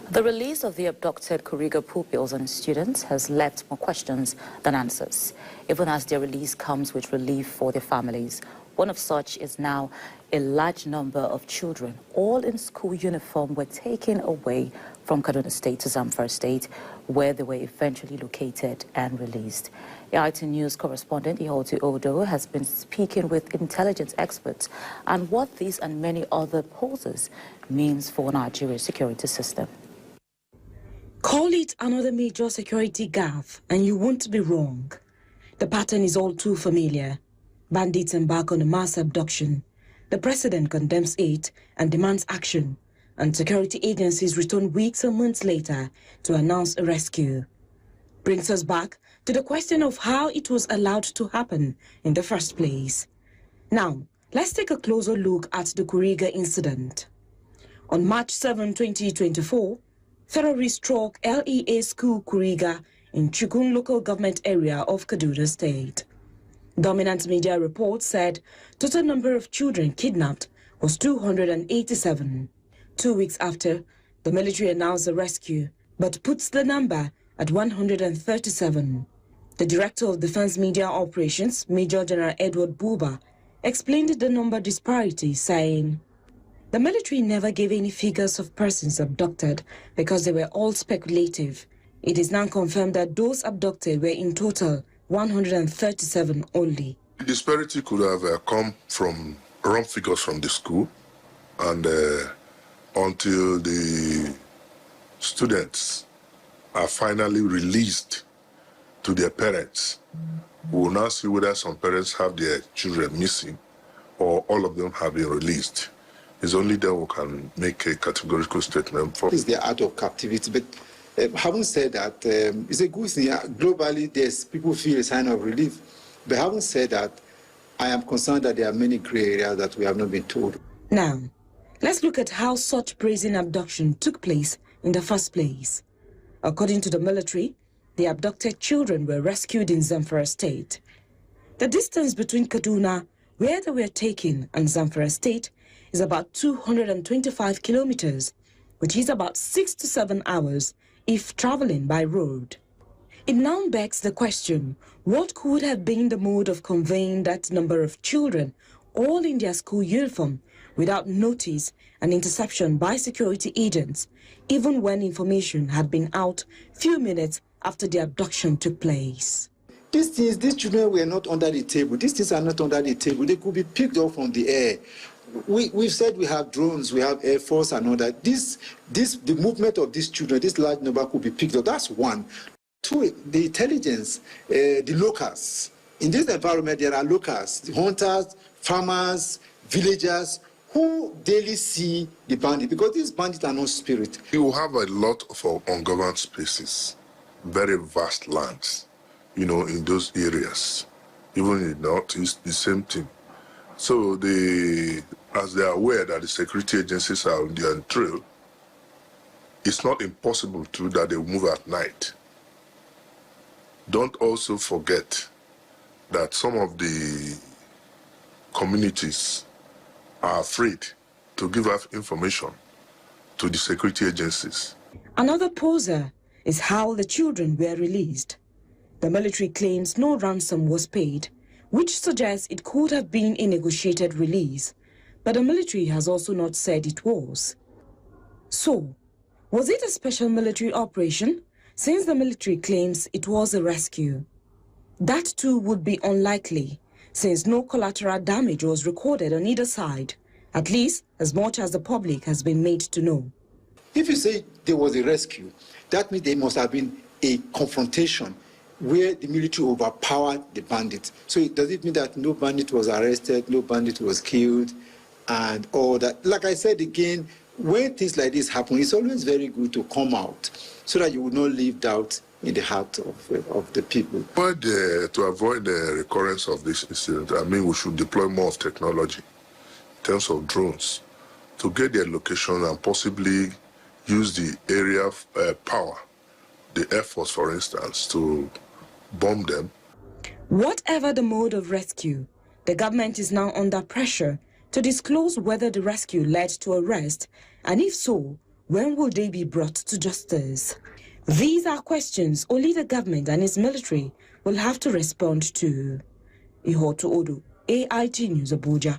The release of the abducted Kuriga pupils and students has left more questions than answers, even as their release comes with relief for their families. One of such is now a large number of children, all in school uniform, were taken away from Kaduna State to Zamfara State, where they were eventually located and released. AIT News correspondent Ihotu Odo has been speaking with intelligence experts on what these and many other poses means for Nigeria's security system. Call it another major security gaffe, and you won't be wrong. The pattern is all too familiar. Bandits embark on a mass abduction. The president condemns it and demands action, and security agencies return weeks or months later to announce a rescue. Brings us back to the question of how it was allowed to happen in the first place. Now, let's take a closer look at the Kuriga incident. On March 7, 2024, terrorists struck LEA School Kuriga in Chukun local government area of Kaduna State. Dominant media reports said total number of children kidnapped was 287. 2 weeks after, the military announced the rescue, but puts the number at 137. The Director of Defense Media Operations, Major General Edward Buba, explained the number disparity, saying, "The military never gave any figures of persons abducted because they were all speculative. It is now confirmed that those abducted were in total 137 only." The disparity could have come from wrong figures from the school, and until the students are finally released to their parents, we will now see whether some parents have their children missing or all of them have been released. It's only then we can make a categorical statement. It's the out of captivity, but having said that, it's a good thing. Globally, there's people feel a sign of relief. But having said that, I am concerned that there are many gray areas that we have not been told. Now, let's look at how such brazen abduction took place in the first place. According to the military, the abducted children were rescued in Zamfara State. The distance between Kaduna, where they were taken, and Zamfara State is about 225 kilometers, which is about 6 to 7 hours if traveling by road. It now begs the question, what could have been the mode of conveying that number of children, all in their school uniform, without notice and interception by security agents, even when information had been out few minutes after the abduction took place? These children were not under the table. These things are not under the table. They could be picked up from the air. We've said we have drones, we have Air Force and all that. The movement of these children, this large number could be picked up. That's one. Two, the intelligence, the locals. In this environment, there are locals, the hunters, farmers, villagers, who daily see the bandit, because these bandits are not spirit. You have a lot of ungoverned spaces, very vast lands, in those areas. Even in the northeast, the same thing. So as they are aware that the security agencies are on their trail, it's not impossible that they move at night. Don't also forget that some of the communities are afraid to give out information to the security agencies. Another poser is how the children were released. The military claims no ransom was paid, which suggests it could have been a negotiated release, but the military has also not said it was. So, was it a special military operation, since the military claims it was a rescue? That too would be unlikely, since no collateral damage was recorded on either side, at least as much as the public has been made to know. If you say there was a rescue, that means there must have been a confrontation where the military overpowered the bandit. So does it mean that no bandit was arrested, no bandit was killed, and all that? Like I said again, when things like this happen, it's always very good to come out so that you will not leave doubt in the heart of the people. But to avoid the recurrence of this incident, we should deploy more of technology in terms of drones to get their location and possibly use the area of power, the Air Force, for instance, to bomb them. Whatever the mode of rescue, the government is now under pressure to disclose whether the rescue led to arrest, and if so, When will they be brought to justice? These are questions only the government and its military will have to respond to. Ihoto Odo, AIT News, Abuja.